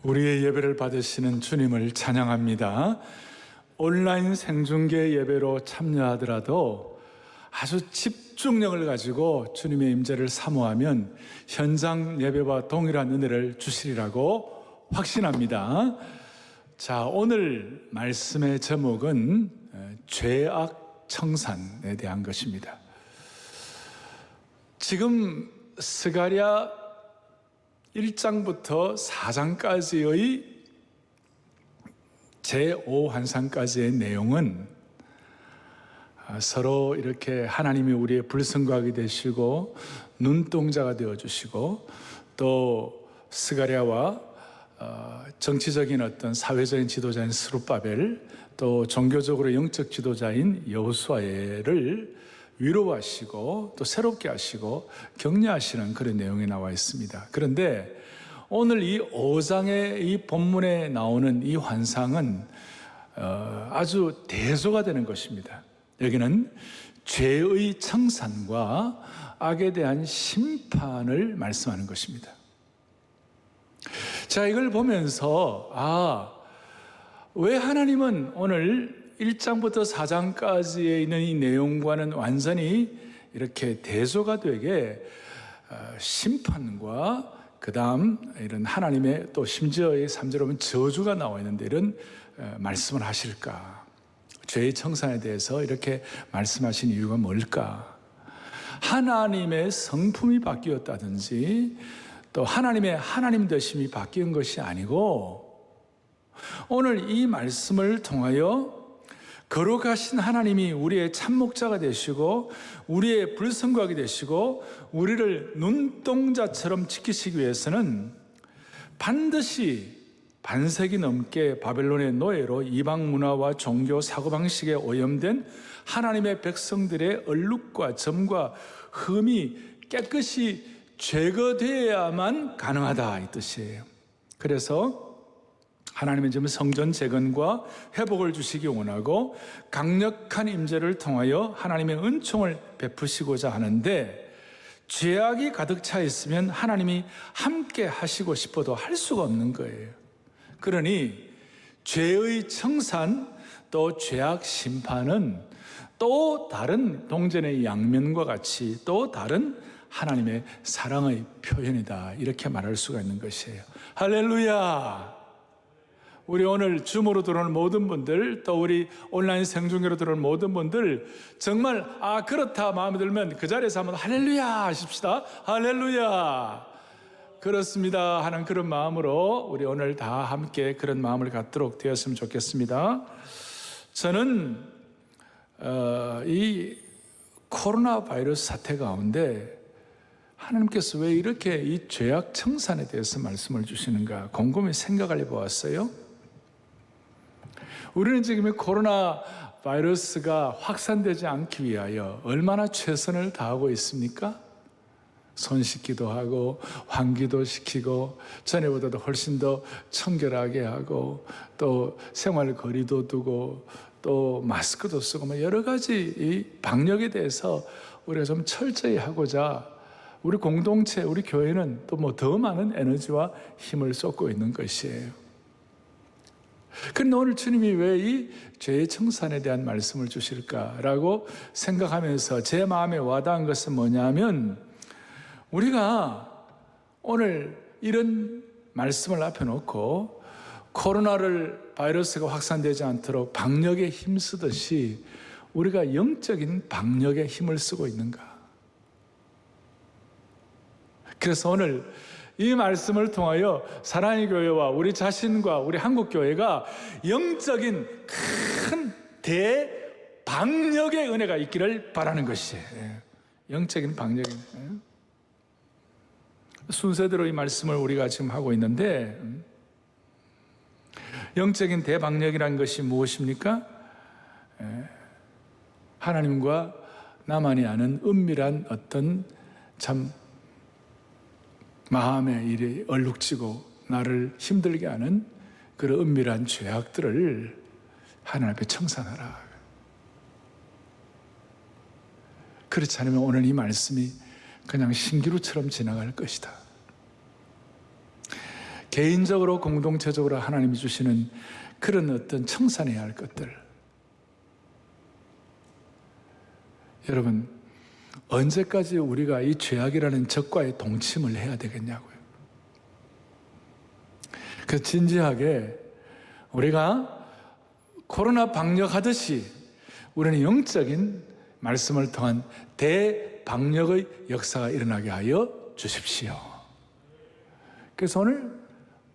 우리의 예배를 받으시는 주님을 찬양합니다. 온라인 생중계 예배로 참여하더라도 아주 집중력을 가지고 주님의 임재를 사모하면 현장 예배와 동일한 은혜를 주시리라고 확신합니다. 자, 오늘 말씀의 제목은 죄악 청산에 대한 것입니다. 지금 스가랴 1장부터 4장까지의 제5환상까지의 내용은 서로 이렇게 하나님이 우리의 불성각이 되시고 눈동자가 되어주시고 또 스가랴와 정치적인 어떤 사회적인 지도자인 스룹바벨 또 종교적으로 영적 지도자인 여호수아를 위로하시고 또 새롭게 하시고 격려하시는 그런 내용이 나와 있습니다. 그런데 오늘 이 5장의 이 본문에 나오는 이 환상은 아주 대조가 되는 것입니다. 여기는 죄의 청산과 악에 대한 심판을 말씀하는 것입니다. 자, 이걸 보면서 왜 하나님은 오늘 1장부터 4장까지에 있는 이 내용과는 완전히 이렇게 대조가 되게 심판과 그 다음 이런 하나님의 또 심지어 이 3절에 보면 저주가 나와 있는데 이런 말씀을 하실까? 죄의 청산에 대해서 이렇게 말씀하신 이유가 뭘까? 하나님의 성품이 바뀌었다든지 또 하나님의 하나님 되심이 바뀐 것이 아니고 오늘 이 말씀을 통하여 거룩하신 하나님이 우리의 참목자가 되시고 우리의 불성각이 되시고 우리를 눈동자처럼 지키시기 위해서는 반드시 반세기 넘게 바벨론의 노예로 이방 문화와 종교 사고방식에 오염된 하나님의 백성들의 얼룩과 점과 흠이 깨끗이 제거되어야만 가능하다 이 뜻이에요. 그래서 하나님은 지금 성전 재건과 회복을 주시기 원하고 강력한 임재를 통하여 하나님의 은총을 베푸시고자 하는데 죄악이 가득 차 있으면 하나님이 함께 하시고 싶어도 할 수가 없는 거예요. 그러니 죄의 청산 또 죄악 심판은 또 다른 동전의 양면과 같이 또 다른 하나님의 사랑의 표현이다 이렇게 말할 수가 있는 것이에요. 할렐루야. 우리 오늘 줌으로 들어오는 모든 분들 또 우리 온라인 생중계로 들어오는 모든 분들 정말 그렇다 마음에 들면 그 자리에서 한번 할렐루야 하십시다. 할렐루야 그렇습니다 하는 그런 마음으로 우리 오늘 다 함께 그런 마음을 갖도록 되었으면 좋겠습니다. 저는 이 코로나 바이러스 사태 가운데 하나님께서 왜 이렇게 이 죄악 청산에 대해서 말씀을 주시는가 곰곰이 생각을 해보았어요. 우리는 지금 이 코로나 바이러스가 확산되지 않기 위하여 얼마나 최선을 다하고 있습니까? 손 씻기도 하고 환기도 시키고 전에보다도 훨씬 더 청결하게 하고 또 생활 거리도 두고 또 마스크도 쓰고 뭐 여러 가지 이 방역에 대해서 우리가 좀 철저히 하고자 우리 공동체, 우리 교회는 또 뭐 더 많은 에너지와 힘을 쏟고 있는 것이에요. 그런데 오늘 주님이 왜 이 죄의 청산에 대한 말씀을 주실까라고 생각하면서 제 마음에 와닿은 것은 뭐냐면 우리가 오늘 이런 말씀을 앞에 놓고 코로나를 바이러스가 확산되지 않도록 방역에 힘쓰듯이 우리가 영적인 방역에 힘을 쓰고 있는가? 그래서 오늘 이 말씀을 통하여 사랑의 교회와 우리 자신과 우리 한국교회가 영적인 큰 대방역의 은혜가 있기를 바라는 것이에요. 영적인 방역의 순서대로 이 말씀을 우리가 지금 하고 있는데 영적인 대방역이라는 것이 무엇입니까? 하나님과 나만이 아는 은밀한 어떤 참 마음의 일이 얼룩지고 나를 힘들게 하는 그런 은밀한 죄악들을 하나님 앞에 청산하라. 그렇지 않으면 오늘 이 말씀이 그냥 신기루처럼 지나갈 것이다. 개인적으로 공동체적으로 하나님이 주시는 그런 어떤 청산해야 할 것들. 여러분, 언제까지 우리가 이 죄악이라는 적과의 동침을 해야 되겠냐고요. 그래서 진지하게 우리가 코로나 방역하듯이 우리는 영적인 말씀을 통한 대방역의 역사가 일어나게 하여 주십시오. 그래서 오늘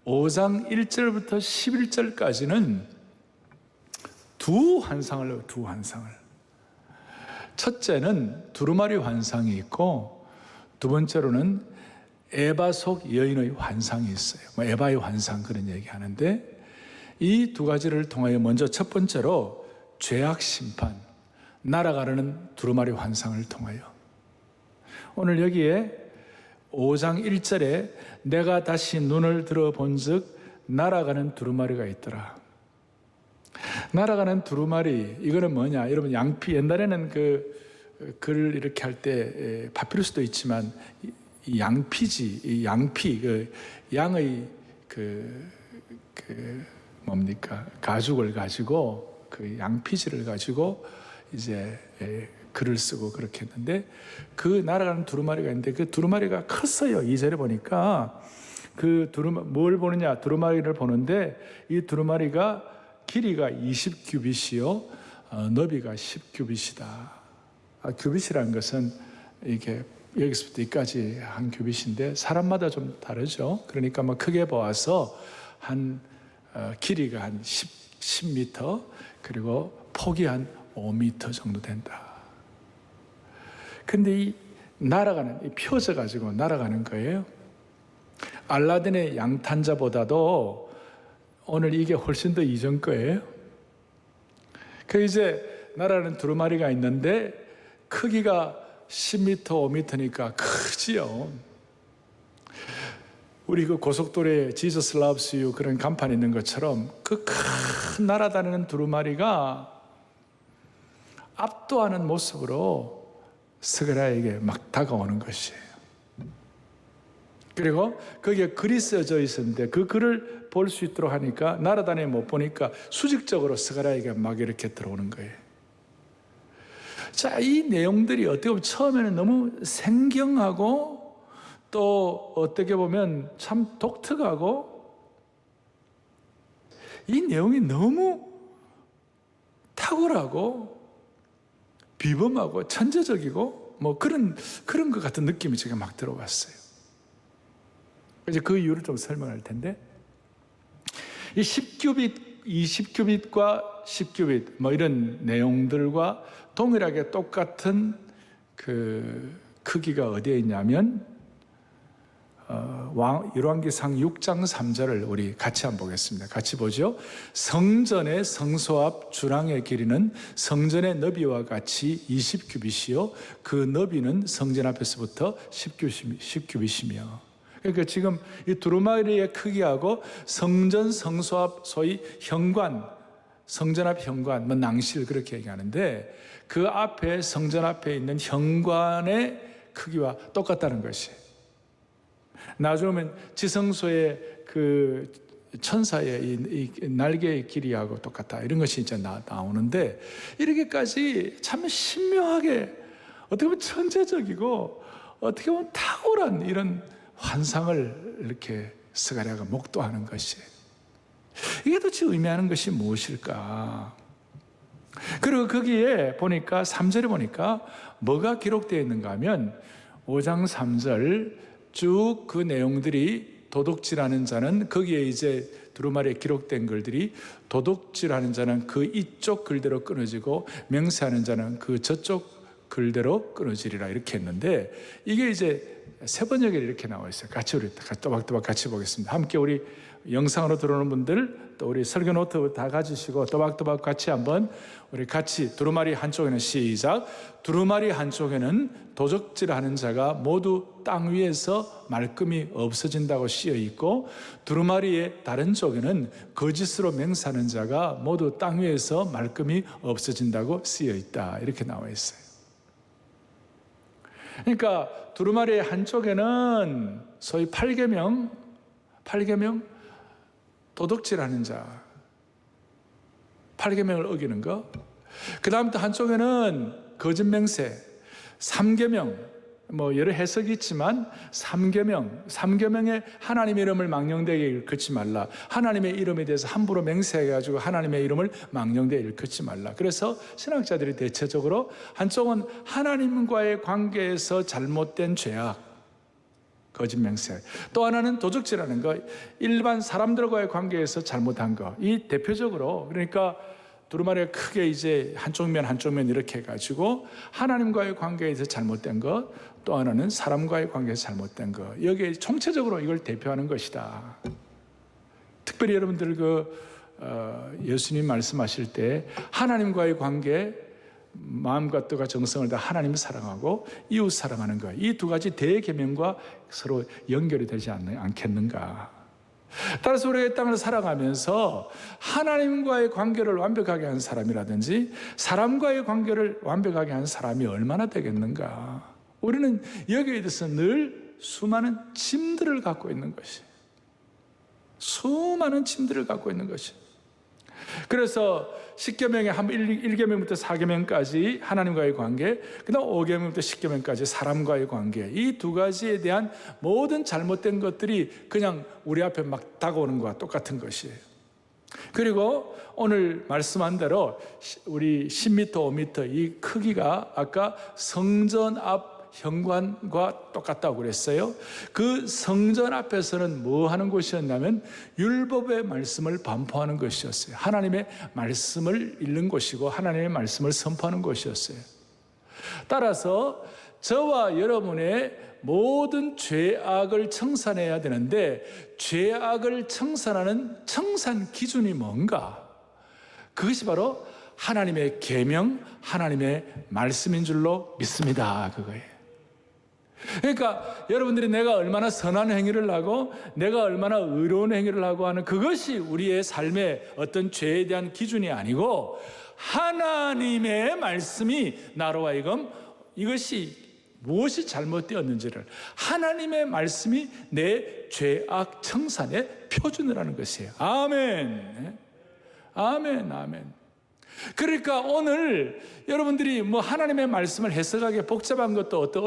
5장 1절부터 11절까지는 두 환상을. 첫째는 두루마리 환상이 있고, 두 번째로는 에바 속 여인의 환상이 있어요. 에바의 환상, 그런 얘기 하는데, 이 두 가지를 통하여 먼저 첫 번째로 죄악 심판, 날아가는 두루마리 환상을 통하여, 오늘 여기에 5장 1절에 내가 다시 눈을 들어본 즉 날아가는 두루마리가 있더라. 날아가는 두루마리, 이거는 뭐냐? 여러분, 양피, 옛날에는 글을 이렇게 할 때 파피루스도 있지만 이 양피지, 이 양피, 양의 뭡니까? 가죽을 가지고, 그 양피지를 가지고 이제 글을 쓰고 그렇게 했는데, 그 날아가는 두루마리가 있는데 그 두루마리가 컸어요. 2절에 보니까 뭘 보느냐? 두루마리를 보는데 이 두루마리가 길이가 20규빗이요, 너비가 10규빗이다. 규빗이라는 것은 이게 여기서부터 여기까지 한 규빗인데 사람마다 좀 다르죠. 그러니까 크게 보아서 한 길이가 한 10m, 그리고 폭이 한 5m 정도 된다. 근데 이 펴져 가지고 날아가는 거예요. 알라딘의 양탄자보다도 오늘 이게 훨씬 더 이전 거예요. 이제 날아가는 두루마리가 있는데 크기가 10m, 5m니까 크지요. 우리 고속도로에 지저스 러브스 유 그런 간판이 있는 것처럼 그 큰 날아다니는 두루마리가 압도하는 모습으로 스가랴에게 막 다가오는 것이에요. 그리고 거기에 글이 써져 있었는데 그 글을 볼 수 있도록 하니까 날아다니며 못 보니까 수직적으로 스가랴에게 막 이렇게 들어오는 거예요. 자, 이 내용들이 어떻게 보면 처음에는 너무 생경하고 또 어떻게 보면 참 독특하고, 이 내용이 너무 탁월하고 비범하고 천재적이고 그런 것 같은 느낌이 제가 막 들어왔어요. 이제 그 이유를 좀 설명할 텐데, 이 10규빗, 20규빗과 10규빗 이런 내용들과 동일하게 똑같은 그 크기가 어디에 있냐면 열왕기상 6장 3절을 우리 같이 한번 보겠습니다. 같이 보죠. 성전의 성소 앞 주랑의 길이는 성전의 너비와 같이 20규빗이요 그 너비는 성전 앞에서부터 10규빗이며. 그러니까 지금 이 두루마리의 크기하고 성전 성소 앞 소위 현관, 성전 앞 현관, 낭실 그렇게 얘기하는데, 그 앞에 성전 앞에 있는 현관의 크기와 똑같다는 것이. 나중에 지성소의 그 천사의 이 날개의 길이하고 똑같다, 이런 것이 이제 나오는데, 이렇게까지 참 신묘하게, 어떻게 보면 천재적이고 어떻게 보면 탁월한 이런 환상을 이렇게 스가랴가 목도하는 것이, 이게 도대체 의미하는 것이 무엇일까? 그리고 거기에 보니까 3절에 보니까 뭐가 기록되어 있는가 하면 5장 3절 쭉 그 내용들이, 도둑질하는 자는, 거기에 이제 두루마리에 기록된 글들이, 도둑질하는 자는 그 이쪽 글대로 끊어지고 맹세하는 자는 그 저쪽 글대로 끊어지리라, 이렇게 했는데, 이게 이제 세 번역에 이렇게 나와 있어요. 같이 우리 또박또박 같이 보겠습니다. 함께 우리 영상으로 들어오는 분들, 또 우리 설교 노트 다 가지시고 또박또박 같이 한번 우리 같이, 두루마리 한쪽에는 시작. 두루마리 한쪽에는 도적질하는 자가 모두 땅 위에서 말끔히 없어진다고 쓰여 있고, 두루마리의 다른 쪽에는 거짓으로 맹세하는 자가 모두 땅 위에서 말끔히 없어진다고 쓰여 있다, 이렇게 나와 있어요. 그러니까 두루마리의 한쪽에는 소위 8계명, 8계명 도둑질하는 자, 8계명을 어기는 거. 그 다음 또 한쪽에는 거짓 맹세, 3계명, 여러 해석이 있지만 3계명에 하나님의 이름을 망령되게 일컫지 말라. 하나님의 이름에 대해서 함부로 맹세해가지고 하나님의 이름을 망령되게 일컫지 말라. 그래서 신학자들이 대체적으로 한쪽은 하나님과의 관계에서 잘못된 죄악, 거짓 맹세, 또 하나는 도둑질하는 거, 일반 사람들과의 관계에서 잘못한 거. 이 대표적으로, 그러니까 두루마리가 크게 이제 한쪽 면 이렇게 해가지고 하나님과의 관계에서 잘못된 것, 또 하나는 사람과의 관계에서 잘못된 것. 여기에 총체적으로 이걸 대표하는 것이다. 특별히 여러분들 예수님 말씀하실 때 하나님과의 관계, 마음과 뜻과 정성을 다 하나님을 사랑하고 이웃 사랑하는 것, 이 두 가지 대계명과 서로 연결이 되지 않겠는가. 따라서 우리가 이 땅을 살아가면서 하나님과의 관계를 완벽하게 하는 사람이라든지 사람과의 관계를 완벽하게 하는 사람이 얼마나 되겠는가. 우리는 여기에 대해서 늘 수많은 짐들을 갖고 있는 것이, 수많은 짐들을 갖고 있는 것이. 그래서 10계명의 1계명부터 4계명까지 하나님과의 관계, 그 다음 5계명부터 10계명까지 사람과의 관계, 이 두 가지에 대한 모든 잘못된 것들이 그냥 우리 앞에 막 다가오는 것과 똑같은 것이에요. 그리고 오늘 말씀한 대로 우리 10m, 5m 이 크기가 아까 성전 앞 현관과 똑같다고 그랬어요. 그 성전 앞에서는 뭐 하는 곳이었냐면 율법의 말씀을 반포하는 것이었어요. 하나님의 말씀을 읽는 곳이고 하나님의 말씀을 선포하는 곳이었어요. 따라서 저와 여러분의 모든 죄악을 청산해야 되는데, 죄악을 청산하는 청산 기준이 뭔가? 그것이 바로 하나님의 계명, 하나님의 말씀인 줄로 믿습니다. 그거예요. 그러니까 여러분들이 내가 얼마나 선한 행위를 하고 내가 얼마나 의로운 행위를 하고 하는 그것이 우리의 삶의 어떤 죄에 대한 기준이 아니고, 하나님의 말씀이 나로 하여금 이것이 무엇이 잘못되었는지를, 하나님의 말씀이 내 죄악 청산의 표준을 하는 것이에요. 아멘. 아멘. 아멘. 그러니까 오늘 여러분들이 하나님의 말씀을 해석하기 복잡한 것도 어떤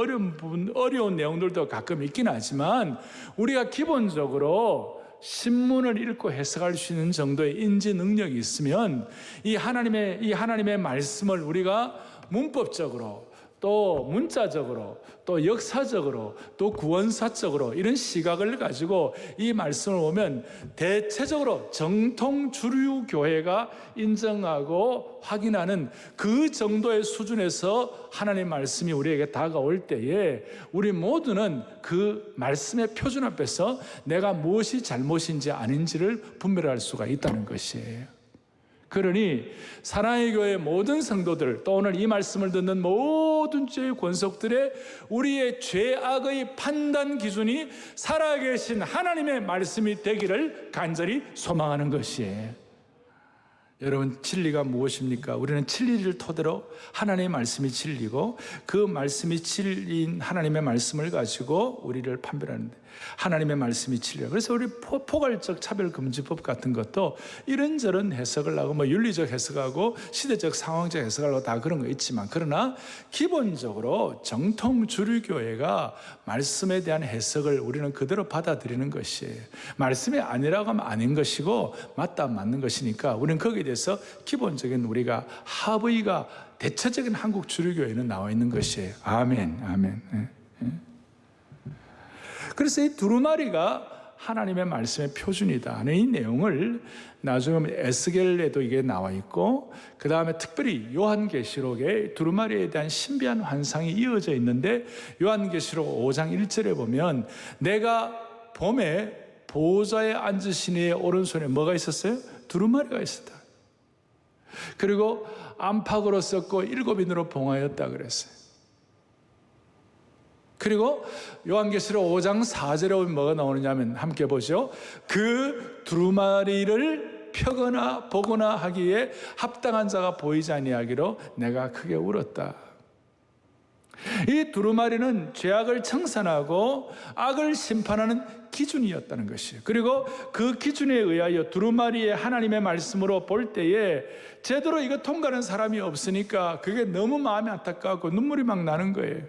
어려운 내용들도 가끔 있긴 하지만, 우리가 기본적으로 신문을 읽고 해석할 수 있는 정도의 인지 능력이 있으면 이 하나님의 말씀을 우리가 문법적으로, 또 문자적으로, 또 역사적으로, 또 구원사적으로 이런 시각을 가지고 이 말씀을 보면 대체적으로 정통 주류 교회가 인정하고 확인하는 그 정도의 수준에서 하나님의 말씀이 우리에게 다가올 때에 우리 모두는 그 말씀의 표준 앞에서 내가 무엇이 잘못인지 아닌지를 분별할 수가 있다는 것이에요. 그러니 사랑의 교회 모든 성도들, 또 오늘 이 말씀을 듣는 모든 죄의 권속들의 우리의 죄악의 판단 기준이 살아계신 하나님의 말씀이 되기를 간절히 소망하는 것이에요. 여러분, 진리가 무엇입니까? 우리는 진리를 토대로 하나님의 말씀이 진리고, 그 말씀이 진리인 하나님의 말씀을 가지고 우리를 판별하는데, 하나님의 말씀이 진리야. 그래서 우리 포괄적 차별금지법 같은 것도 이런저런 해석을 하고 윤리적 해석하고 시대적 상황적 해석하고 다 그런 거 있지만, 그러나 기본적으로 정통 주류교회가 말씀에 대한 해석을 우리는 그대로 받아들이는 것이에요. 말씀이 아니라고 하면 아닌 것이고 맞다 맞는 것이니까 우리는 거기에 대해서 기본적인 우리가 합의가 대체적인 한국 주류교회는 나와 있는 것이에요. 아멘. 아멘. 그래서 이 두루마리가 하나님의 말씀의 표준이다 하는 이 내용을 나중에 에스겔에도 이게 나와 있고, 그 다음에 특별히 요한계시록에 두루마리에 대한 신비한 환상이 이어져 있는데, 요한계시록 5장 1절에 보면 내가 봄에 보호자에 앉으신 이의 오른손에 뭐가 있었어요? 두루마리가 있었다. 그리고 안팎으로 썼고 7인으로 봉하였다 그랬어요. 그리고 요한계시록 5장 4절에 보면 뭐가 나오느냐면 함께 보죠. 그 두루마리를 펴거나 보거나 하기에 합당한 자가 보이지 아니하기로 내가 크게 울었다. 이 두루마리는 죄악을 청산하고 악을 심판하는 기준이었다는 것이에요. 그리고 그 기준에 의하여 두루마리의 하나님의 말씀으로 볼 때에 제대로 이거 통과하는 사람이 없으니까 그게 너무 마음이 안타깝고 눈물이 막 나는 거예요.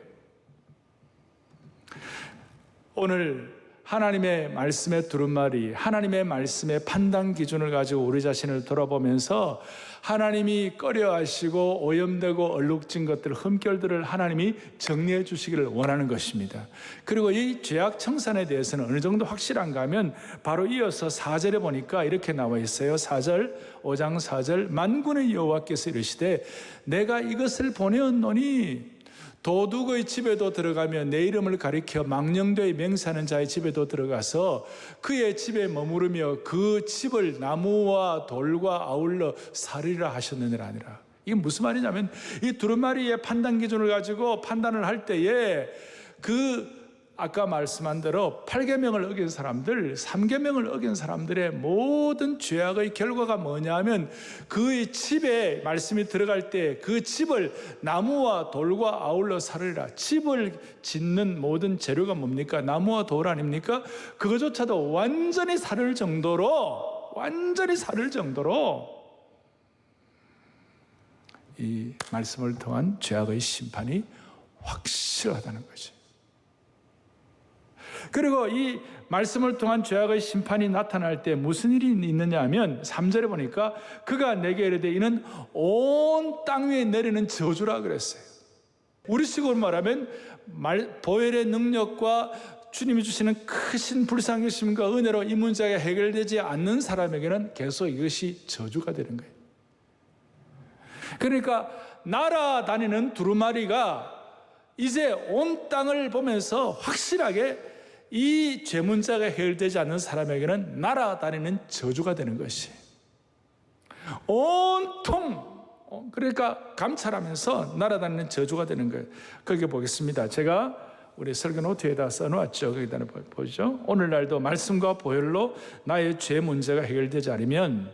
오늘 하나님의 말씀의 두루마리, 하나님의 말씀의 판단 기준을 가지고 우리 자신을 돌아보면서 하나님이 꺼려하시고 오염되고 얼룩진 것들, 흠결들을 하나님이 정리해 주시기를 원하는 것입니다. 그리고 이 죄악 청산에 대해서는 어느 정도 확실한가 하면 바로 이어서 4절에 보니까 이렇게 나와 있어요. 4절, 5장 4절, 만군의 여호와께서 이르시되 내가 이것을 보내었노니 도둑의 집에도 들어가며 내 이름을 가리켜 망령되이 맹세하는 자의 집에도 들어가서 그의 집에 머무르며 그 집을 나무와 돌과 아울러 살리라 하셨느니라 하니라. 이게 무슨 말이냐면 이 두루마리의 판단 기준을 가지고 판단을 할 때에 아까 말씀한 대로 8계명을 어긴 사람들, 3계명을 어긴 사람들의 모든 죄악의 결과가 뭐냐면 그의 집에 말씀이 들어갈 때 그 집을 나무와 돌과 아울러 살으리라. 집을 짓는 모든 재료가 뭡니까? 나무와 돌 아닙니까? 그거조차도 완전히 살을 정도로 이 말씀을 통한 죄악의 심판이 확실하다는 거죠. 그리고 이 말씀을 통한 죄악의 심판이 나타날 때 무슨 일이 있느냐 하면 3절에 보니까 그가 내게 이르되 이는 온 땅 위에 내리는 저주라 그랬어요. 우리식으로 말하면 보혈의 능력과 주님이 주시는 크신 불쌍하심과 은혜로 이 문제가 해결되지 않는 사람에게는 계속 이것이 저주가 되는 거예요. 그러니까 날아다니는 두루마리가 이제 온 땅을 보면서 확실하게 이 죄 문제가 해결되지 않는 사람에게는 날아다니는 저주가 되는 것이 온통 그러니까 감찰하면서 날아다니는 저주가 되는 거예요. 거기 보겠습니다. 제가 우리 설교 노트에다 써놓았죠. 거기다 보죠. 오늘날도 말씀과 보혈로 나의 죄 문제가 해결되지 않으면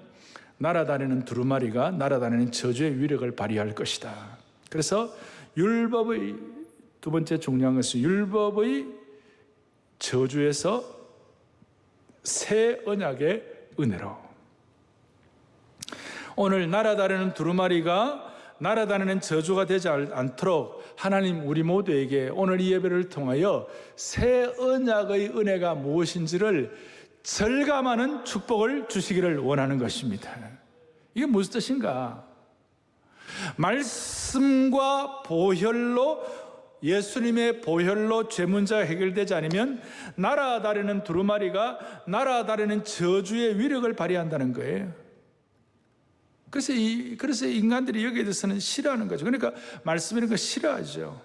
날아다니는 두루마리가 날아다니는 저주의 위력을 발휘할 것이다. 그래서 율법의 두 번째 중요한 것은 율법의 저주에서 새 언약의 은혜로. 오늘 날아다니는 두루마리가 날아다니는 저주가 되지 않도록 하나님 우리 모두에게 오늘 이 예배를 통하여 새 언약의 은혜가 무엇인지를 절감하는 축복을 주시기를 원하는 것입니다. 이게 무슨 뜻인가? 말씀과 보혈로 예수님의 보혈로 죄 문제가 해결되지 않으면 날아다니는 두루마리가 날아다니는 저주의 위력을 발휘한다는 거예요. 그래서 인간들이 여기에 대해서는 싫어하는 거죠. 그러니까 말씀이라는 거 싫어하죠.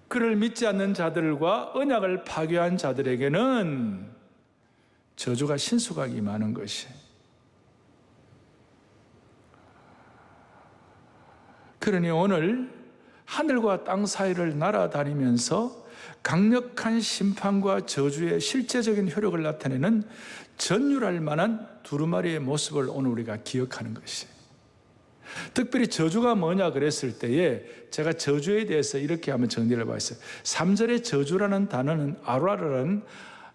그를 믿지 않는 자들과 언약을 파괴한 자들에게는 저주가 신속하게 임하는 것이. 그러니 오늘 하늘과 땅 사이를 날아다니면서 강력한 심판과 저주의 실제적인 효력을 나타내는 전율할 만한 두루마리의 모습을 오늘 우리가 기억하는 것이. 특별히 저주가 뭐냐 그랬을 때에 제가 저주에 대해서 이렇게 한번 정리를 해봤어요. 3절의 저주라는 단어는 아라라는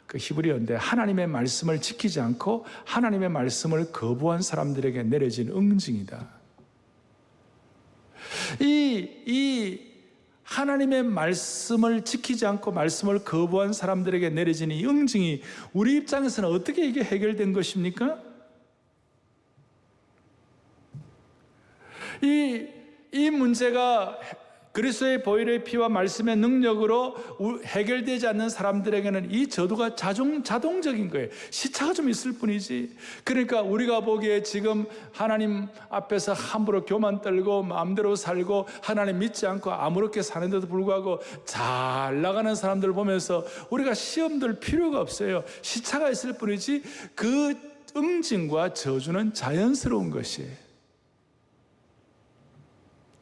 그 히브리어인데 하나님의 말씀을 지키지 않고 하나님의 말씀을 거부한 사람들에게 내려진 응징이다. 이 하나님의 말씀을 지키지 않고 말씀을 거부한 사람들에게 내려지는 이 응징이 우리 입장에서는 어떻게 이게 해결된 것입니까? 이 문제가 그리스도의 보혈의 피와 말씀의 능력으로 해결되지 않는 사람들에게는 이 저주가 자동적인 거예요. 시차가 좀 있을 뿐이지. 그러니까 우리가 보기에 지금 하나님 앞에서 함부로 교만 떨고 마음대로 살고 하나님 믿지 않고 아무렇게 사는데도 불구하고 잘 나가는 사람들을 보면서 우리가 시험 들 필요가 없어요. 시차가 있을 뿐이지 그 응징과 저주는 자연스러운 것이에요.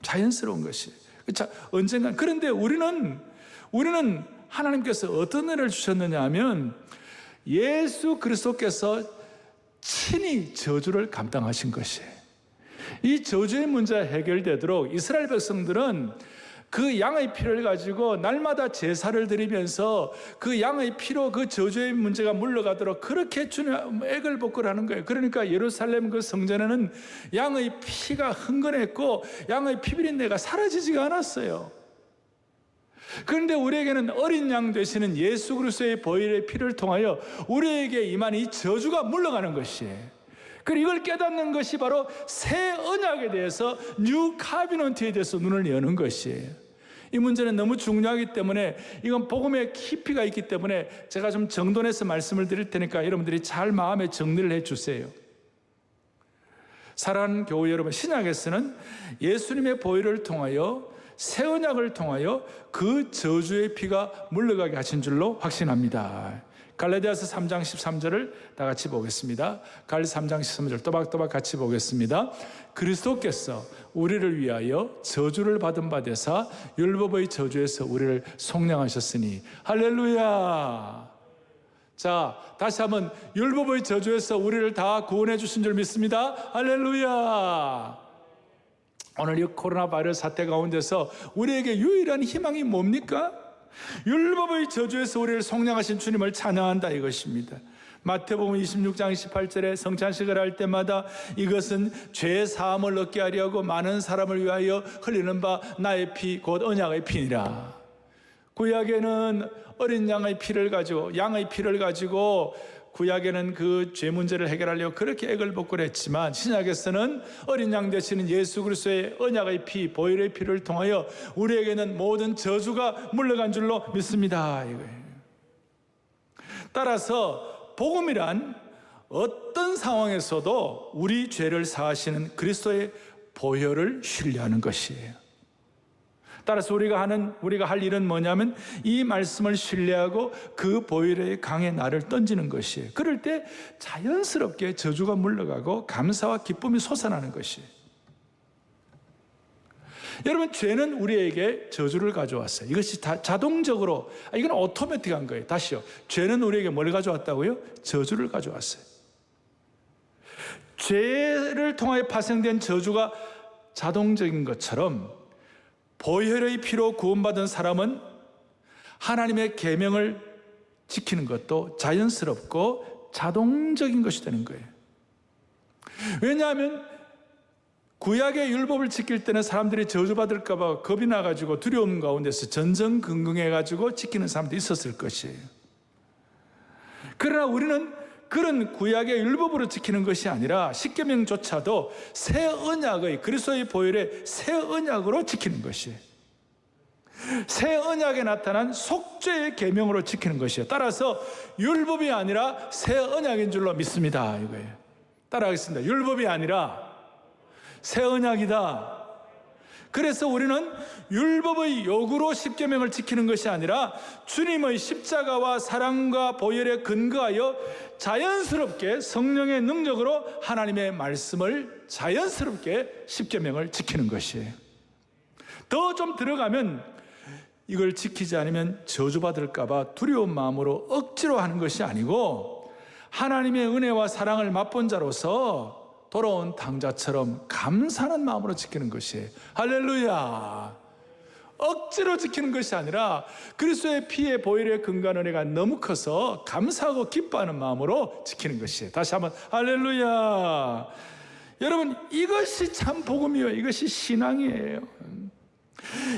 자연스러운 것이에요. 언젠가. 그런데 우리는 하나님께서 어떤 은혜를 주셨느냐 하면 예수 그리스도께서 친히 저주를 감당하신 것이에요. 이 저주의 문제가 해결되도록 이스라엘 백성들은 그 양의 피를 가지고 날마다 제사를 드리면서 그 양의 피로 그 저주의 문제가 물러가도록 그렇게 주님 액을 복구하는 거예요. 그러니까 예루살렘 그 성전에는 양의 피가 흥건했고 양의 피비린내가 사라지지가 않았어요. 그런데 우리에게는 어린 양 되시는 예수 그리스도의 보혈의 피를 통하여 우리에게 임한 이 저주가 물러가는 것이에요. 그리고 이걸 깨닫는 것이 바로 새 언약에 대해서 뉴 카비넌트에 대해서 눈을 여는 것이에요. 이 문제는 너무 중요하기 때문에 이건 복음의 깊이가 있기 때문에 제가 좀 정돈해서 말씀을 드릴 테니까 여러분들이 잘 마음에 정리를 해주세요. 사랑하는 교회 여러분, 신약에서는 예수님의 보혈을 통하여 새 언약을 통하여 그 저주의 피가 물러가게 하신 줄로 확신합니다. 갈라디아서 3장 13절을 다 같이 보겠습니다. 갈라디아서 3장 13절 또박또박 같이 보겠습니다. 그리스도께서 우리를 위하여 저주를 받은 바 되사 율법의 저주에서 우리를 속량하셨으니 할렐루야. 자, 다시 한번 율법의 저주에서 우리를 다 구원해 주신 줄 믿습니다. 할렐루야. 오늘 이 코로나 바이러스 사태 가운데서 우리에게 유일한 희망이 뭡니까? 율법의 저주에서 우리를 속량하신 주님을 찬양한다 이것입니다. 마태복음 26장 28절에 성찬식을 할 때마다 이것은 죄 사함을 얻게 하려고 많은 사람을 위하여 흘리는 바 나의 피 곧 언약의 피니라. 구약에는 어린 양의 피를 가지고 양의 피를 가지고 구약에는 그 죄 문제를 해결하려고 그렇게 액을 복구를 했지만 신약에서는 어린 양 되시는 예수 그리스도의 언약의 피, 보혈의 피를 통하여 우리에게는 모든 저주가 물러간 줄로 믿습니다. 이거예요. 따라서 복음이란 어떤 상황에서도 우리 죄를 사하시는 그리스도의 보혈을 신뢰하는 것이에요. 따라서 우리가 할 일은 뭐냐면 이 말씀을 신뢰하고 그 보혈의 강에 나를 던지는 것이에요. 그럴 때 자연스럽게 저주가 물러가고 감사와 기쁨이 솟아나는 것이에요. 여러분, 죄는 우리에게 저주를 가져왔어요. 이것이 다 자동적으로, 이건 오토매틱한 거예요. 다시요. 죄는 우리에게 뭘 가져왔다고요? 저주를 가져왔어요. 죄를 통하여 파생된 저주가 자동적인 것처럼 보혈의 피로 구원받은 사람은 하나님의 계명을 지키는 것도 자연스럽고 자동적인 것이 되는 거예요. 왜냐하면 구약의 율법을 지킬 때는 사람들이 저주받을까 봐 겁이 나가지고 두려움 가운데서 전전긍긍해가지고 지키는 사람도 있었을 것이에요. 그러나 우리는 그런 구약의 율법으로 지키는 것이 아니라 십계명조차도 새 언약의 그리스도의 보혈의 새 언약으로 지키는 것이에요. 새 언약에 나타난 속죄의 계명으로 지키는 것이에요. 따라서 율법이 아니라 새 언약인 줄로 믿습니다. 이거예요. 따라하겠습니다. 율법이 아니라 새 언약이다. 그래서 우리는 율법의 요구로 십계명을 지키는 것이 아니라 주님의 십자가와 사랑과 보혈에 근거하여 자연스럽게 성령의 능력으로 하나님의 말씀을 자연스럽게 십계명을 지키는 것이에요. 더 좀 들어가면 이걸 지키지 않으면 저주받을까 봐 두려운 마음으로 억지로 하는 것이 아니고 하나님의 은혜와 사랑을 맛본 자로서 돌아온 당자처럼 감사하는 마음으로 지키는 것이에요. 할렐루야. 억지로 지키는 것이 아니라 그리스도의 피에 보혈의 근간 은혜가 너무 커서 감사하고 기뻐하는 마음으로 지키는 것이에요. 다시 한번 할렐루야. 여러분, 이것이 참 복음이에요. 이것이 신앙이에요.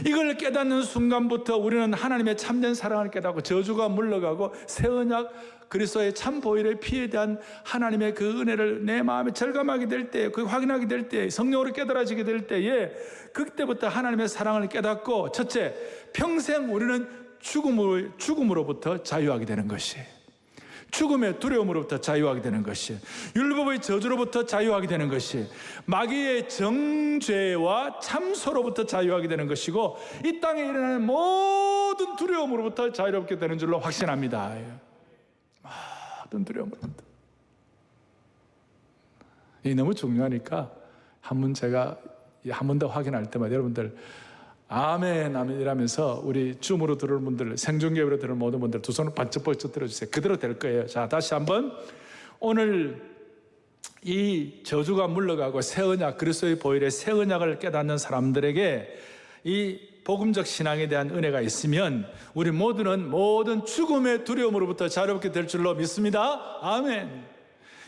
이걸 깨닫는 순간부터 우리는 하나님의 참된 사랑을 깨닫고 저주가 물러가고 새 언약 그리스도의 참 보혈의 피에 대한 하나님의 그 은혜를 내 마음에 절감하게 될 때, 그 확인하게 될 때, 성령으로 깨달아지게 될 때에 그때부터 하나님의 사랑을 깨닫고 첫째, 평생 우리는 죽음으로부터 자유하게 되는 것이에요. 죽음의 두려움으로부터 자유하게 되는 것이에요. 율법의 저주로부터 자유하게 되는 것이에요. 마귀의 정죄와 참소로부터 자유하게 되는 것이고 이 땅에 일어나는 모든 두려움으로부터 자유롭게 되는 줄로 확신합니다. 모든 두려움으로부터. 이 너무 중요하니까 제가 한 번 더 확인할 때마다 여러분들 아멘, 아멘 이라면서 우리 줌으로 들을 분들, 생중계로 들을 모든 분들 두 손을 번쩍번쩍 들어주세요. 그대로 될 거예요. 자, 다시 한번 오늘 이 저주가 물러가고 새 언약, 그리스도의 보혈의 새 언약을 깨닫는 사람들에게 이 복음적 신앙에 대한 은혜가 있으면 우리 모두는 모든 죽음의 두려움으로부터 자유롭게 될 줄로 믿습니다. 아멘.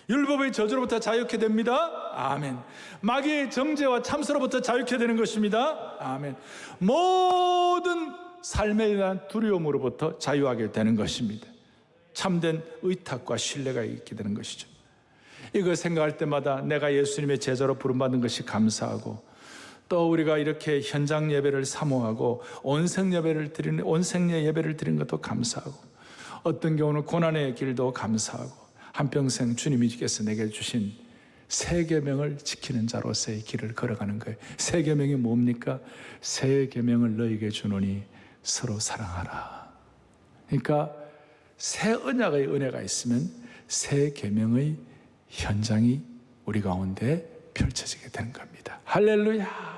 율법의 저주로부터 자유케 됩니다. 아멘. 마귀의 정죄와 참소로부터 자유케 되는 것입니다. 아멘. 모든 삶에 대한 두려움으로부터 자유하게 되는 것입니다. 참된 의탁과 신뢰가 있게 되는 것이죠. 이거 생각할 때마다 내가 예수님의 제자로 부름받은 것이 감사하고, 또 우리가 이렇게 현장 예배를 사모하고 온생 예배를 드리는 것도 감사하고, 어떤 경우는 고난의 길도 감사하고, 한평생 주님께서 내게 주신 새 계명을 지키는 자로서의 길을 걸어가는 거예요. 새 계명이 뭡니까? 새 계명을 너희에게 주노니 서로 사랑하라. 그러니까 새 언약의 은혜가 있으면 새 계명의 현장이 우리 가운데 펼쳐지게 되는 겁니다. 할렐루야.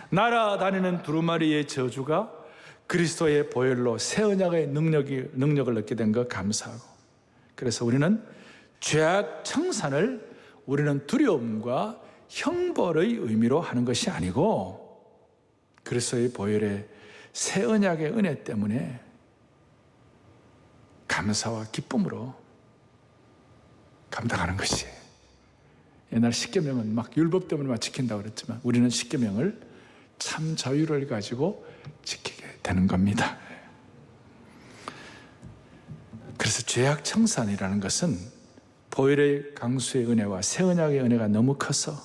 날아다니는 두루마리의 저주가 그리스도의 보혈로 새 언약의 능력을 얻게 된 것 감사하고, 그래서 우리는 죄악 청산을 우리는 두려움과 형벌의 의미로 하는 것이 아니고 그리스도의 보혈의 새 언약의 은혜 때문에 감사와 기쁨으로 감당하는 것이에요. 옛날 십계명은 막 율법 때문에 막 지킨다고 그랬지만 우리는 십계명을 참 자유를 가지고 지키게 되는 겁니다. 그래서 죄악 청산이라는 것은 보혈의 강수의 은혜와 새 언약의 은혜가 너무 커서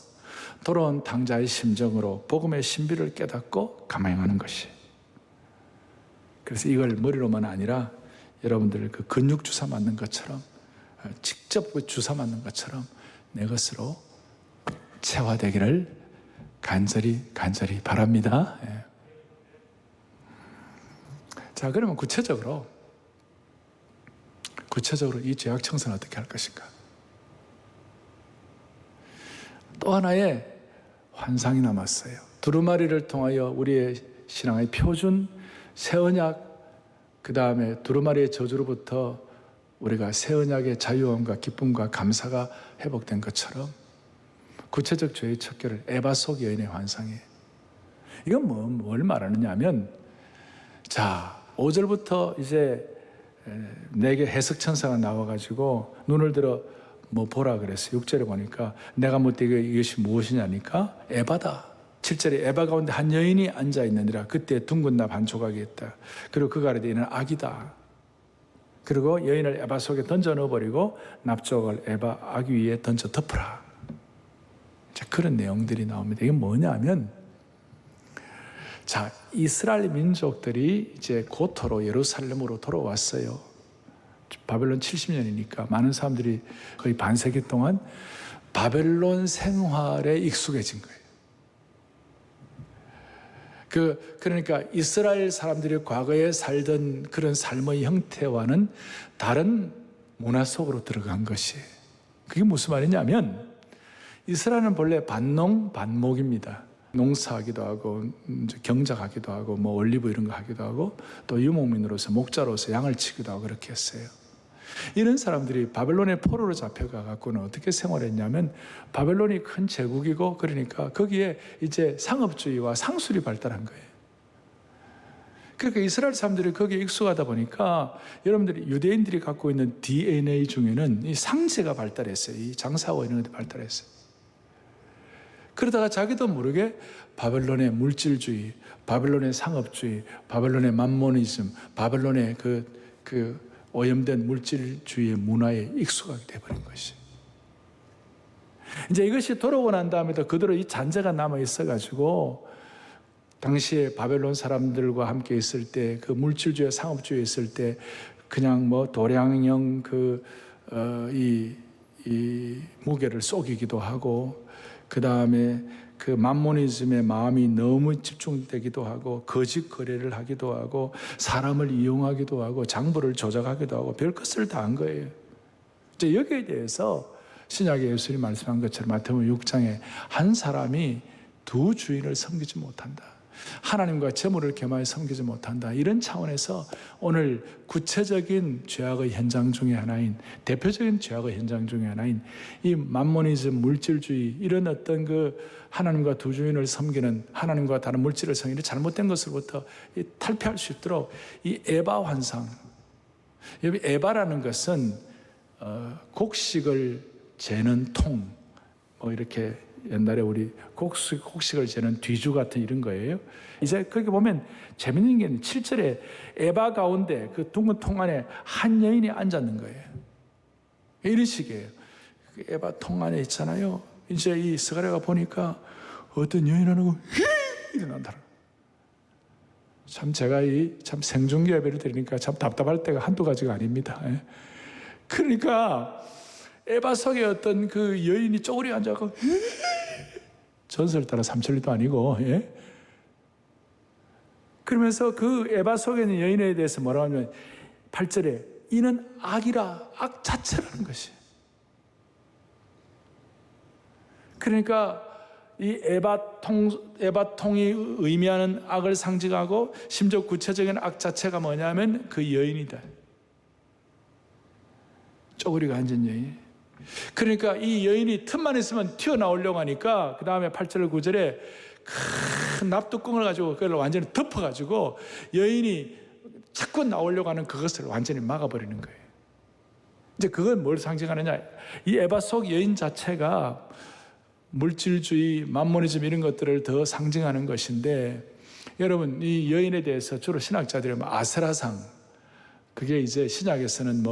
돌아온 당자의 심정으로 복음의 신비를 깨닫고 감행하는 것이. 그래서 이걸 머리로만 아니라 여러분들 그 근육 주사 맞는 것처럼, 직접 그 주사 맞는 것처럼 내 것으로 체화되기를 간절히 바랍니다. 예. 자, 그러면 구체적으로 이 죄악 청산을 어떻게 할 것인가? 또 하나의 환상이 남았어요. 두루마리를 통하여 우리의 신앙의 표준 새 언약, 그 다음에 두루마리의 저주로부터 우리가 새 언약의 자유함과 기쁨과 감사가 회복된 것처럼 구체적 죄의 척결을 에바 속 여인의 환상이에요. 이건 뭘 말하느냐 하면, 자, 5절부터 이제 내게 해석천사가 나와가지고 눈을 들어 뭐 보라 그랬어요. 6절에 보니까 내가 묻되 이것이 무엇이냐니까 에바다. 7절에 에바 가운데 한 여인이 앉아있느니라. 그때 둥근 납 한 조각이 있다. 그리고 그 가운데 이는 아기다. 그리고 여인을 에바 속에 던져 넣어버리고 납조각을 에바 아기 위에 던져 덮으라. 자, 그런 내용들이 나옵니다. 이게 뭐냐 하면, 자, 이스라엘 민족들이 이제 고토로 예루살렘으로 돌아왔어요. 바벨론 70년이니까 많은 사람들이 거의 반세기 동안 바벨론 생활에 익숙해진 거예요. 그러니까 이스라엘 사람들이 과거에 살던 그런 삶의 형태와는 다른 문화 속으로 들어간 것이에요. 그게 무슨 말이냐면, 이스라엘은 본래 반농 반목입니다. 농사하기도 하고 경작하기도 하고 뭐 올리브 이런 거 하기도 하고 또 유목민으로서 목자로서 양을 치기도 하고 그렇게 했어요. 이런 사람들이 바벨론의 포로로 잡혀가 갖고는 어떻게 생활했냐면, 바벨론이 큰 제국이고 그러니까 거기에 이제 상업주의와 상술이 발달한 거예요. 그러니까 이스라엘 사람들이 거기에 익숙하다 보니까 여러분들이 유대인들이 갖고 있는 DNA 중에는 이 상세가 발달했어요. 이 장사와 이런 것들이 발달했어요. 그러다가 자기도 모르게 바벨론의 물질주의, 바벨론의 상업주의, 바벨론의 맘모니즘, 바벨론의 그 오염된 물질주의의 문화에 익숙하게 돼버린 것이. 이제 이것이 돌아오고 난 다음에도 그대로 이 잔재가 남아 있어가지고 당시에 바벨론 사람들과 함께 있을 때 그 물질주의, 상업주의 있을 때 그냥 뭐 도량형 이 무게를 속이기도 하고, 그 다음에 그 맘모니즘의 마음이 너무 집중되기도 하고, 거짓 거래를 하기도 하고, 사람을 이용하기도 하고, 장부를 조작하기도 하고, 별것을 다 한 거예요. 이제 여기에 대해서 신약의 예수님이 말씀한 것처럼 마태복음 6장에 한 사람이 두 주인을 섬기지 못한다. 하나님과 재물을 겸하여 섬기지 못한다. 이런 차원에서 오늘 구체적인 죄악의 현장 중에 하나인, 대표적인 죄악의 현장 중에 하나인 이 맘모니즘, 물질주의, 이런 어떤 그 하나님과 두 주인을 섬기는, 하나님과 다른 물질을 섬기는 잘못된 것으로부터 탈피할 수 있도록 이 에바 환상, 여기 에바라는 것은 곡식을 재는 통, 뭐 이렇게 옛날에 우리 곡식을 재는 뒤주 같은 이런 거예요. 이제 거기 보면 재밌는 게 7절에 에바 가운데 그 둥근 통 안에 한 여인이 앉았는 거예요. 이런 식이에요. 에바 통 안에 있잖아요. 이제 이 스가랴가 보니까 어떤 여인 하나가 일어난다. 참 제가 참 생중계 예배를 드리니까 참 답답할 때가 한두 가지가 아닙니다. 그러니까 에바 속에 어떤 그 여인이 쪼그리 앉아서 전설 따라 삼천리도 아니고, 그러면서 그 에바 속에 있는 여인에 대해서 뭐라고 하면 8절에 이는 악이라, 악 자체라는 것이. 그러니까 이 에바통이 의미하는 악을 상징하고 심지어 구체적인 악 자체가 뭐냐면 그 여인이다. 쪼그리고 앉은 여인. 그러니까 이 여인이 틈만 있으면 튀어나오려고 하니까 그 다음에 8절 9절에 큰 납뚜껑을 가지고 그걸 완전히 덮어가지고 여인이 자꾸 나오려고 하는 그것을 완전히 막아버리는 거예요. 이제 그건 뭘 상징하느냐, 이 에바 속 여인 자체가 물질주의, 맘모니즘 이런 것들을 더 상징하는 것인데, 여러분 이 여인에 대해서 주로 신학자들이 아세라상, 그게 이제 신약에서는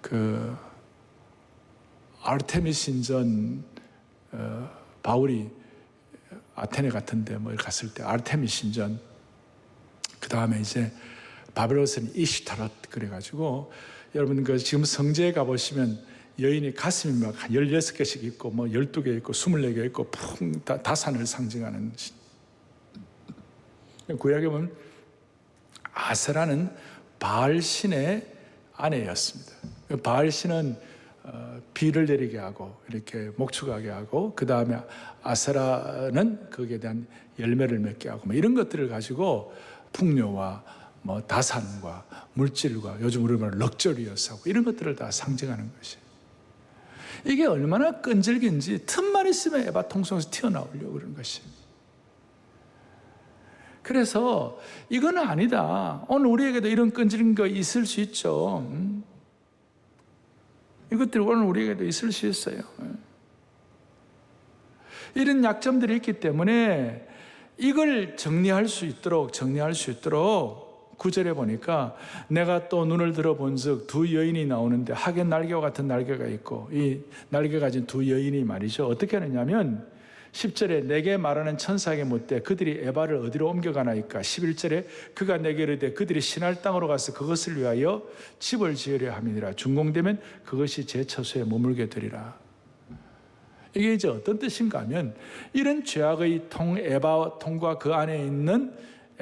그 아르테미스 신전, 바울이 아테네 같은데 뭐 갔을 때 아르테미스 신전, 그 다음에 이제 바벨론에서는 이슈타롯, 그래가지고 여러분 그 지금 성지에 가보시면 여인이 가슴이 막 16개씩 있고 뭐 12개 있고 24개 있고 다산을 상징하는, 구약에 보면 아세라는 바알 신의 아내였습니다. 바알 신은 비를 내리게 하고 이렇게 목축하게 하고, 그 다음에 아세라는 거기에 대한 열매를 맺게 하고 뭐 이런 것들을 가지고 풍요와 뭐 다산과 물질과 요즘 우리 말 럭저리어스하고 이런 것들을 다 상징하는 것이. 이게 얼마나 끈질긴지 틈만 있으면 에바 통속에서 튀어나오려고 그러는 것이. 그래서 이거는 아니다. 오늘 우리에게도 이런 끈질긴 거 있을 수 있죠. 이것들이 오늘 우리에게도 있을 수 있어요. 이런 약점들이 있기 때문에 이걸 정리할 수 있도록 9절에 보니까 내가 또 눈을 들어본 즉 두 여인이 나오는데 하겐 날개와 같은 날개가 있고, 이 날개 가진 두 여인이 말이죠. 어떻게 하느냐면 10절에 내게 말하는 천사에게 묻되 그들이 에바를 어디로 옮겨가나이까. 11절에 그가 내게 이르되 그들이 신할 땅으로 가서 그것을 위하여 집을 지으려 함이니라. 준공되면 그것이 제 처소에 머물게 되리라. 이게 이제 어떤 뜻인가 하면 이런 죄악의 통, 에바 통과 그 안에 있는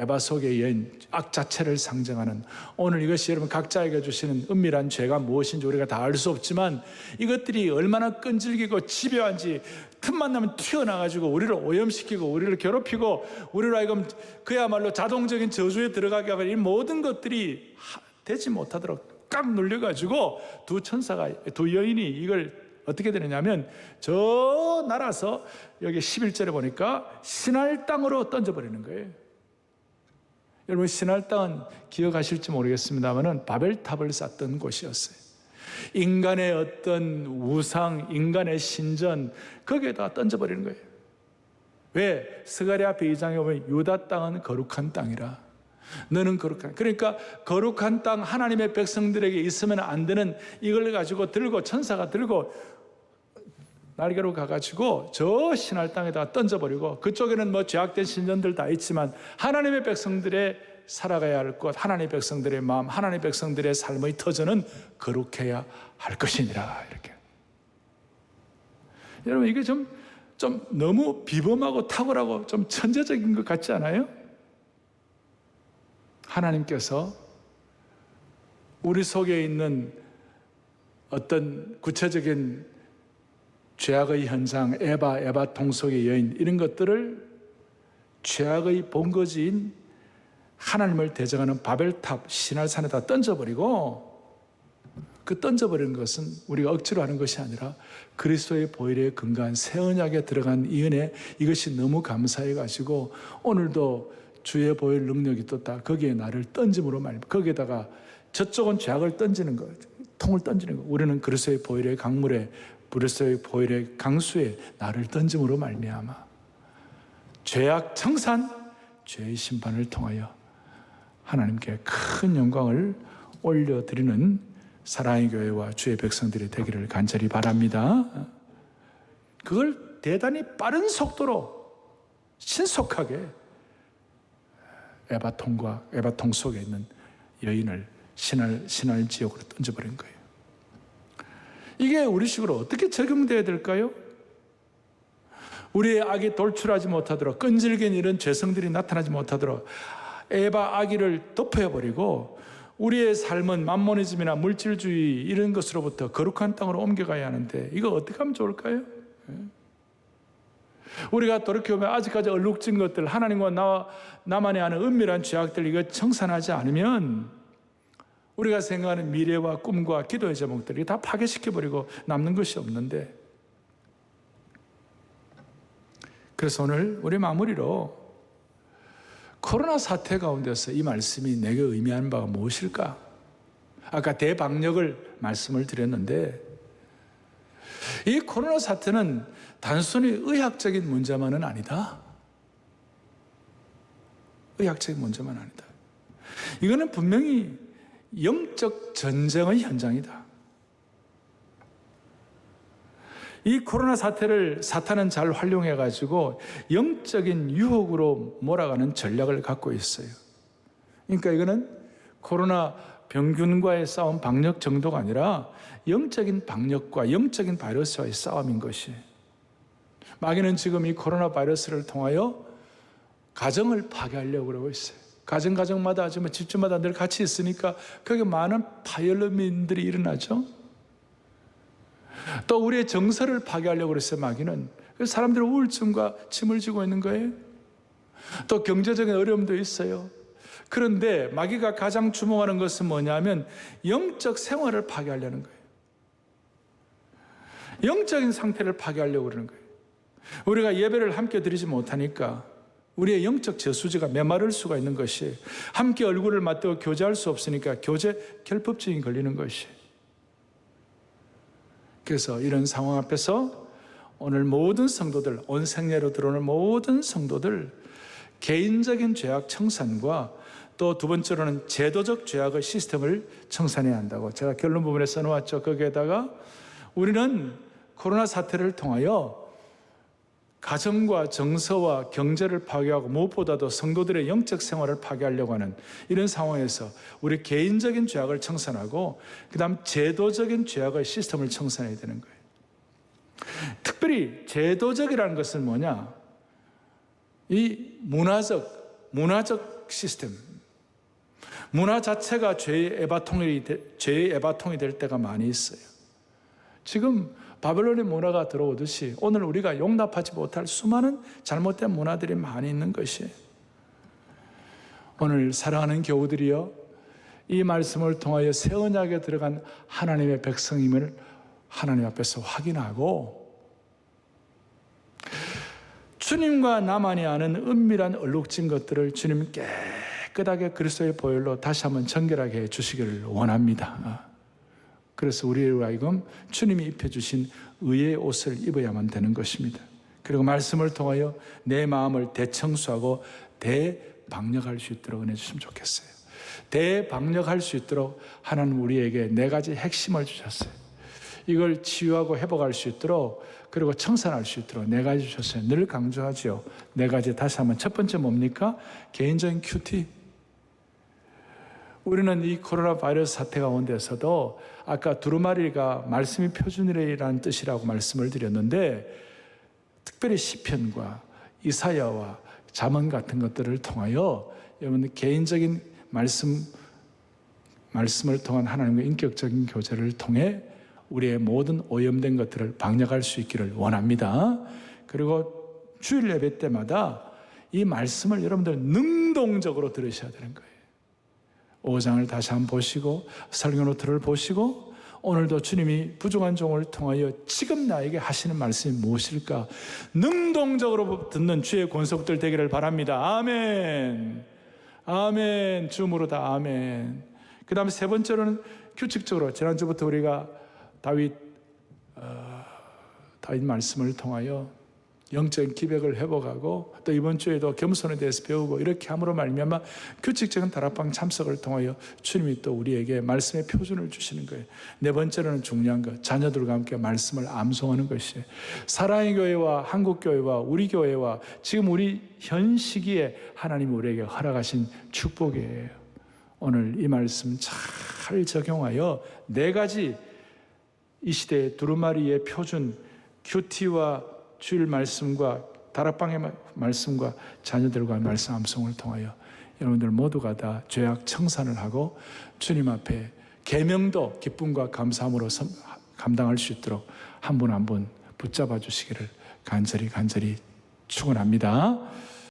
에바 속의 여인, 악 자체를 상징하는, 오늘 이것이 여러분 각자에게 주시는 은밀한 죄가 무엇인지 우리가 다 알 수 없지만 이것들이 얼마나 끈질기고 집요한지 틈만 나면 튀어나가지고 우리를 오염시키고 우리를 괴롭히고 우리로 하여금 그야말로 자동적인 저주에 들어가게 하는 이 모든 것들이 되지 못하도록 꽉 눌려가지고 두 여인이 이걸 어떻게 되느냐면 저 날아서 여기 11절에 보니까 신할 땅으로 던져버리는 거예요. 여러분 신할 땅은 기억하실지 모르겠습니다만 바벨탑을 쌓던 곳이었어요. 인간의 어떤 우상, 인간의 신전, 거기에다 던져버리는 거예요. 왜? 스가랴 앞에 2장에 보면 유다 땅은 거룩한 땅이라. 너는 거룩한, 그러니까 거룩한 땅, 하나님의 백성들에게 있으면 안 되는 이걸 가지고 들고, 천사가 들고 날개로 가가지고 저 신할 땅에다 던져버리고, 그쪽에는 뭐 죄악된 신전들 다 있지만 하나님의 백성들의 살아가야 할 것, 하나님의 백성들의 마음, 하나님의 백성들의 삶의 터전은 거룩해야 할 것이니라. 이렇게. 여러분 이게 좀 너무 비범하고 탁월하고 좀 천재적인 것 같지 않아요? 하나님께서 우리 속에 있는 어떤 구체적인 죄악의 현상, 에바 통속의 여인, 이런 것들을 죄악의 본거지인 하나님을 대적하는 바벨탑 시날산에다 던져버리고, 그 던져버리는 것은 우리가 억지로 하는 것이 아니라 그리스도의 보혈에 근거한 새 언약에 들어간 이 은혜, 이것이 너무 감사해가지고 오늘도 주의 보혈 능력이 떴다. 거기에 나를 던짐으로 말미암아, 거기에다가 저쪽은 죄악을 던지는 것, 통을 던지는 것, 우리는 그리스도의 보혈의 강물에, 그리스도의 보혈의 강수에 나를 던짐으로 말미암아 죄악 청산, 죄의 심판을 통하여 하나님께 큰 영광을 올려드리는 사랑의 교회와 주의 백성들이 되기를 간절히 바랍니다. 그걸 대단히 빠른 속도로 신속하게 에바통 속에 있는 여인을 신할 지역으로 던져버린 거예요. 이게 우리식으로 어떻게 적용되어야 될까요? 우리의 악이 돌출하지 못하도록, 끈질긴 이런 죄성들이 나타나지 못하도록 에바 악의를 덮어버리고 우리의 삶은 만모니즘이나 물질주의 이런 것으로부터 거룩한 땅으로 옮겨가야 하는데, 이거 어떻게 하면 좋을까요? 우리가 돌이켜보면 아직까지 얼룩진 것들, 하나님과 나만이 아는 은밀한 죄악들, 이거 청산하지 않으면 우리가 생각하는 미래와 꿈과 기도의 제목들이 다 파괴시켜버리고 남는 것이 없는데, 그래서 오늘 우리 마무리로 코로나 사태 가운데서 이 말씀이 내게 의미하는 바가 무엇일까? 아까 대방역을 말씀을 드렸는데, 이 코로나 사태는 단순히 의학적인 문제만은 아니다. 의학적인 문제만 아니다. 이거는 분명히 영적 전쟁의 현장이다. 이 코로나 사태를 사탄은 잘 활용해가지고 영적인 유혹으로 몰아가는 전략을 갖고 있어요. 그러니까 이거는 코로나 병균과의 싸움, 방역 정도가 아니라 영적인 방역과 영적인 바이러스와의 싸움인 것이. 마귀는 지금 이 코로나 바이러스를 통하여 가정을 파괴하려고 그러고 있어요. 가정마다, 집집마다 늘 같이 있으니까 거기에 많은 파열음인들이 일어나죠. 또 우리의 정서를 파괴하려고 그랬어요, 마귀는. 그래서 사람들은 우울증과 침을 지고 있는 거예요. 또 경제적인 어려움도 있어요. 그런데 마귀가 가장 주목하는 것은 뭐냐면 영적 생활을 파괴하려는 거예요. 영적인 상태를 파괴하려고 그러는 거예요. 우리가 예배를 함께 드리지 못하니까 우리의 영적 저수지가 메마를 수가 있는 것이, 함께 얼굴을 맞대고 교제할 수 없으니까 교제 결핍증이 걸리는 것이. 그래서 이런 상황 앞에서 오늘 모든 성도들, 온 생애로 들어오는 모든 성도들, 개인적인 죄악 청산과 또 두 번째로는 제도적 죄악의 시스템을 청산해야 한다고 제가 결론 부분에 써놓았죠. 거기에다가 우리는 코로나 사태를 통하여 가정과 정서와 경제를 파괴하고 무엇보다도 성도들의 영적 생활을 파괴하려고 하는 이런 상황에서 우리 개인적인 죄악을 청산하고 그 다음 제도적인 죄악의 시스템을 청산해야 되는 거예요. 특별히 제도적이라는 것은 뭐냐? 이 문화적 시스템, 문화 자체가 죄의 에바통이 될 때가 많이 있어요. 지금 바벨론의 문화가 들어오듯이 오늘 우리가 용납하지 못할 수많은 잘못된 문화들이 많이 있는 것이에요. 오늘 사랑하는 교우들이여, 이 말씀을 통하여 새 언약에 들어간 하나님의 백성임을 하나님 앞에서 확인하고, 주님과 나만이 아는 은밀한 얼룩진 것들을 주님 깨끗하게 그리스도의 보혈로 다시 한번 정결하게 해주시기를 원합니다. 그래서 우리로 하여금 주님이 입혀주신 의의 옷을 입어야만 되는 것입니다. 그리고 말씀을 통하여 내 마음을 대청소하고 대방역할 수 있도록 은혜 주시면 좋겠어요. 대방역할 수 있도록 하나님 우리에게 네 가지 핵심을 주셨어요. 이걸 치유하고 회복할 수 있도록, 그리고 청산할 수 있도록 네 가지 주셨어요. 늘 강조하죠. 네 가지 다시 한번. 첫 번째 뭡니까? 개인적인 큐티. 우리는 이 코로나 바이러스 사태 가운데서도 아까 두루마리가 말씀이 표준이라는 뜻이라고 말씀을 드렸는데, 특별히 시편과 이사야와 잠언 같은 것들을 통하여 여러분 개인적인 말씀을 통한 하나님과 인격적인 교제를 통해 우리의 모든 오염된 것들을 방역할 수 있기를 원합니다. 그리고 주일 예배 때마다 이 말씀을 여러분들 능동적으로 들으셔야 되는 거예요. 5장을 다시 한번 보시고 설교 노트를 보시고 오늘도 주님이 부족한 종을 통하여 지금 나에게 하시는 말씀이 무엇일까 능동적으로 듣는 주의 권속들 되기를 바랍니다. 아멘. 아멘. 주음으로 다 아멘. 그 다음에 세 번째로는 규칙적으로 지난주부터 우리가 다윗 말씀을 통하여 영적인 기백을 회복하고 또 이번 주에도 겸손에 대해서 배우고 이렇게 함으로 말미암아 규칙적인 다락방 참석을 통하여 주님이 또 우리에게 말씀의 표준을 주시는 거예요. 네 번째로는 중요한 것, 자녀들과 함께 말씀을 암송하는 것이에요. 사랑의 교회와 한국 교회와 우리 교회와 지금 우리 현 시기에 하나님이 우리에게 허락하신 축복이에요. 오늘 이 말씀 잘 적용하여 네 가지 이 시대의 두루마리의 표준 큐티와 주일 말씀과 다락방의 말씀과 자녀들과의 말씀 암송을 통하여 여러분들 모두가 다 죄악 청산을 하고 주님 앞에 계명도 기쁨과 감사함으로 감당할 수 있도록 한 분 한 분 붙잡아 주시기를 간절히 축원합니다.